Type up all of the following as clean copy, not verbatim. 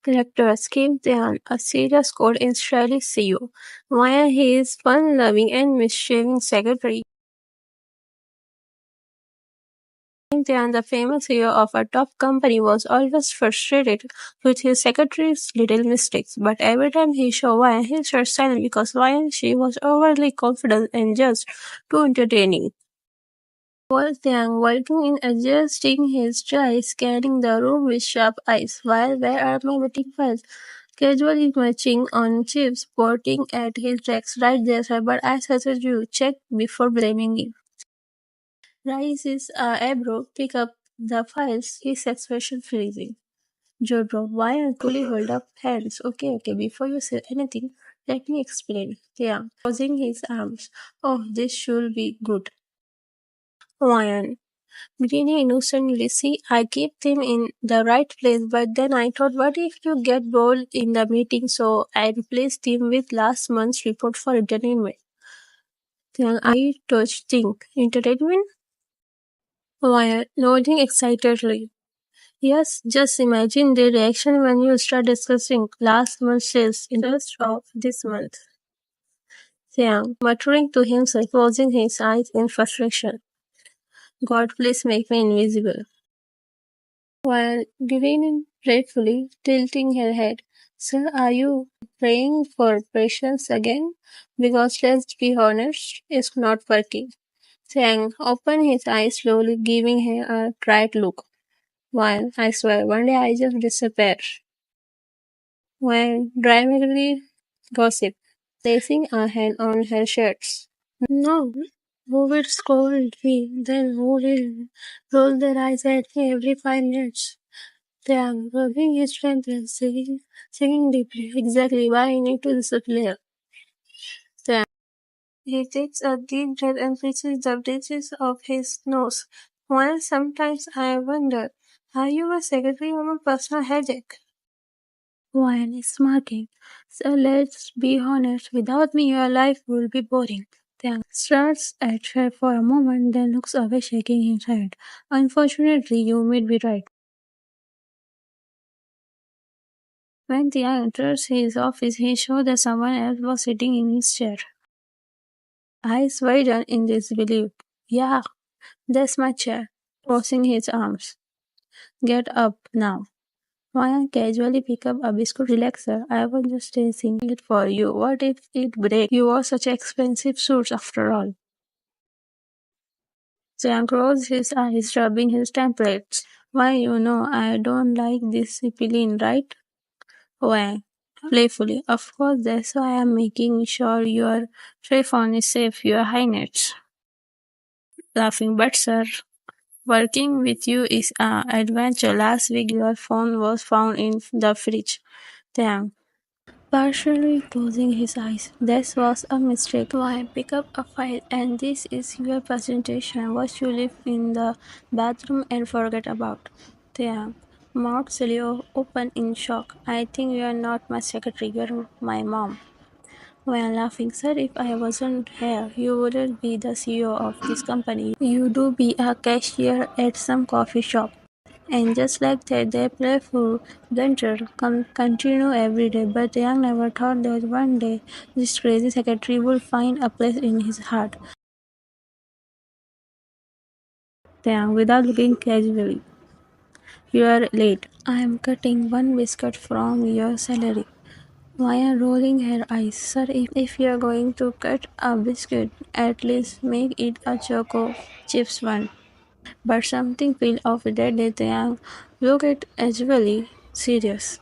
Characters give Dhyan a serious code in stylish CEO, while he is fun-loving and mischievous secretary. Dhyan, the famous CEO of a top company, was always frustrated with his secretary's little mistakes, but every time he saw Ryan, he stayed silent because Ryan, she was overly confident and just too entertaining. Wolfgang working in adjusting his tie, scanning the room with sharp eyes. While where are my meeting files? Casually munching on chips, pointing at his desk. Right there, sir, but I suggest you check before blaming me. Raises eyebrow, pick up the files, his expression freezing. Jojo, why uncle hold up hands? Okay, before you say anything, let me explain. Yeah, crossing his arms. Oh, this should be good. Ryan, grinning innocently, see, I keep them in the right place, but then I thought, what if you get bored in the meeting? So I replaced him with last month's report for entertainment. Then I touched think, entertainment? Why, nodding excitedly. Yes, just imagine the reaction when you start discussing last month's sales interest of this month. Sam, muttering to himself, closing his eyes in frustration. God, please make me invisible. While grinning gratefully, tilting her head. Sir, are you praying for patience again? Because let's be honest, it's not working. Sang opened his eyes slowly, giving her a tried look. While I swear, one day I just disappear. While dramatically gossip, placing a hand on her shirts. No, who will scold me? Then who will roll their eyes at me every 5 minutes? Then rubbing his strength and singing deeply. Exactly why I need to disappear. Then he takes a deep breath and pinches the bridges of his nose. While sometimes I wonder, are you a secretary or a personal headache? Ryan is smirking. So let's be honest, without me your life will be boring. Tiang stares at her for a moment, then looks away shaking his head. Unfortunately, you may be right. When Tiang enters his office, he saw that someone else was sitting in his chair. Eyes widen in disbelief. Yeah, that's my chair. Crossing his arms. Get up now. Ryan casually pick up a biscuit relaxer. I was just tasting it for you. What if it breaks? You wore such expensive suits after all. Sam closed his eyes, rubbing his templates. Why, you know, I don't like discipline, right? Wang, playfully. Of course, that's why I'm making sure your phone is safe, your highness. Laughing, but sir, working with you is an adventure. Last week, your phone was found in the fridge. Damn. Partially closing his eyes. This was a mistake. Why pick up a file and this is your presentation. What you leave in the bathroom and forget about. There. Mouth Celio open in shock. I think you are not my secretary, you're my mom. While laughing, sir, if I wasn't here, you wouldn't be the CEO of this company. You do be a cashier at some coffee shop. And just like that, their playful banter continue every day. But Young never thought that one day this crazy secretary would find a place in his heart. Young, without looking casually, you are late. I am cutting one biscuit from your salary. Maya rolling her eyes. Sir, if you are going to cut a biscuit, at least make it a choco chips one. But something fell off that day. Young looked actually serious.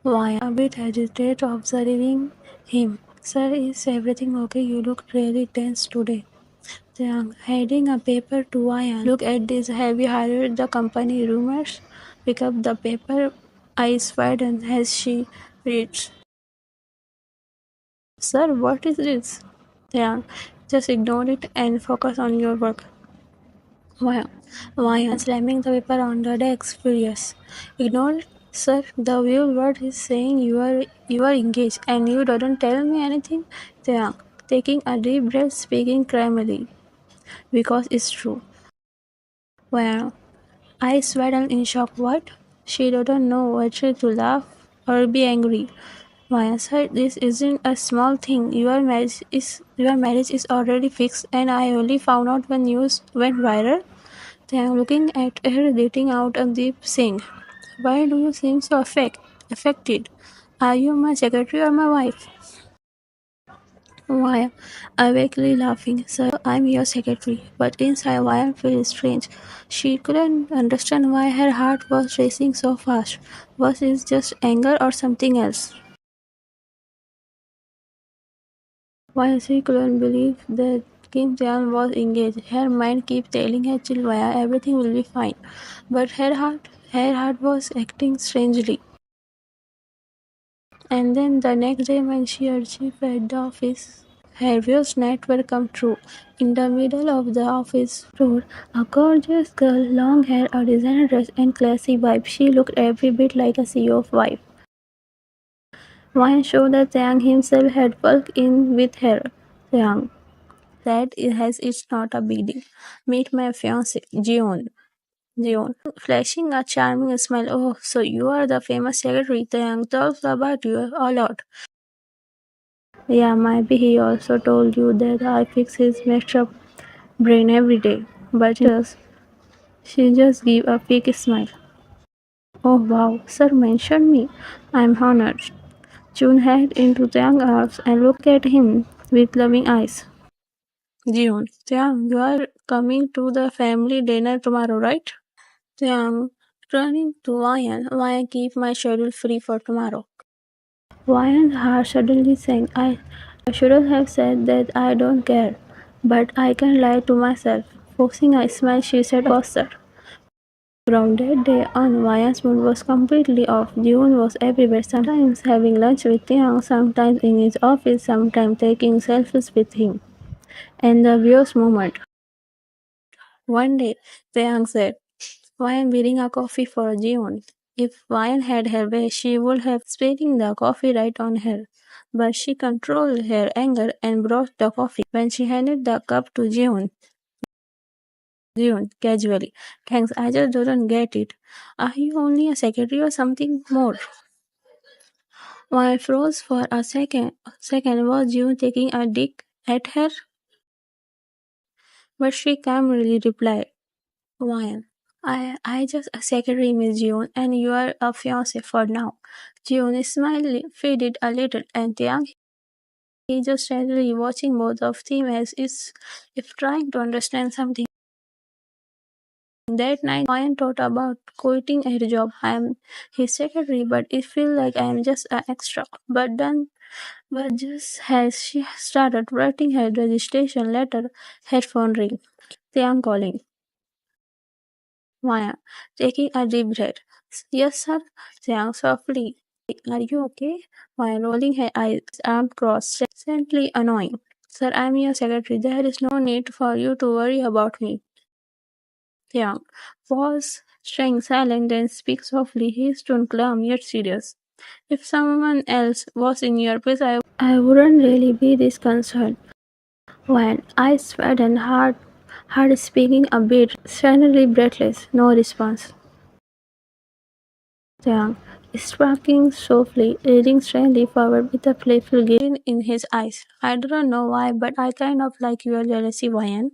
Why, a bit hesitate observing him. Sir, is everything okay? You look really tense today. Jiang, handing a paper to Ryan. Look at this. Have you heard the company rumors? Pick up the paper. Eyes widen as she reads. Sir, what is this? Jiang, just ignore it and focus on your work. Why, slamming the paper on the desk, furious. Ignore it? Sir, the real word is saying you are engaged and you don't tell me anything. Taehyung, taking a deep breath, speaking calmly, because it's true. Well, I swelled in shock. What? She didn't know whether to laugh or be angry. Maya said, "This isn't a small thing. Your marriage is already fixed, and I only found out when news went viral." Then looking at her dating out of the saying, "Why do you seem so affected? Are you my secretary or my wife?" Why? Awakely laughing, "Sir, I'm your secretary." But inside, Why felt strange. She couldn't understand why her heart was racing so fast. Was it just anger or something else? While she couldn't believe that Kim Taehyung was engaged, her mind kept telling her chill Vaya, everything will be fine. But her heart was acting strangely. And then the next day when she achieved at the office, her worst nightmare come true. In the middle of the office floor, a gorgeous girl, long hair, a designer dress, and classy vibe. She looked every bit like a CEO of wife. One showed that Taehyung himself had walked in with her. Taehyung, that it's not a big deal. Meet my fiance, Jeon. Jeon, flashing a charming smile. "Oh, so you are the famous secretary. Taehyung talks about you a lot." Yeah, maybe he also told you that I fix his messed up brain every day. But she just gave a fake smile. "Oh wow, sir mentioned me. I'm honored." June head into Taeyang's arms and looked at him with loving eyes. "June, Taeyang, you are coming to the family dinner tomorrow, right?" Taeyang, turning to Ryan, "Why keep my schedule free for tomorrow?" Ryan's heart suddenly sank. I shouldn't have said that I don't care, but I can lie to myself. Forcing a smile, she said, "Of course, sir." From that day on, Ryan's mood was completely off. June was everywhere, sometimes having lunch with Young, sometimes in his office, sometimes taking selfies with him. And the weirdest moment. One day, Taeyang said, "Why am beating a coffee for Jeon?" If Ryan had her way, she would have spilling the coffee right on her. But she controlled her anger and brought the coffee. When she handed the cup to Jeon casually, "Thanks, I just don't get it. Are you only a secretary or something more?" I froze for a second. Was Jeon taking a dig at her? But she calmly replied, "Ryan, I just a secretary, Miss June, and you are a fiance for now." June smiled, faded a little, and Tiang, he just steadily watching both of them as if trying to understand something. That night, Ryan thought about quitting her job. I am his secretary, but it feels like I am just an extra. But just as she started writing her registration letter, her phone rang. Tiang calling. Maya, taking a deep breath. "Yes, sir," Jiang softly. "Are you okay?" Maya, rolling her eyes, arms crossed, slightly annoying. "Sir, I'm your secretary. There is no need for you to worry about me." Jiang, pause, staying silent, then speak softly, his tone calm yet serious. "If someone else was in your place, I wouldn't really be this concerned." When I sweat and hard speaking a bit, suddenly breathless, no response. Young, sparking softly, leaning strangely forward with a playful grin in his eyes. "I don't know why, but I kind of like your jealousy, Ryan."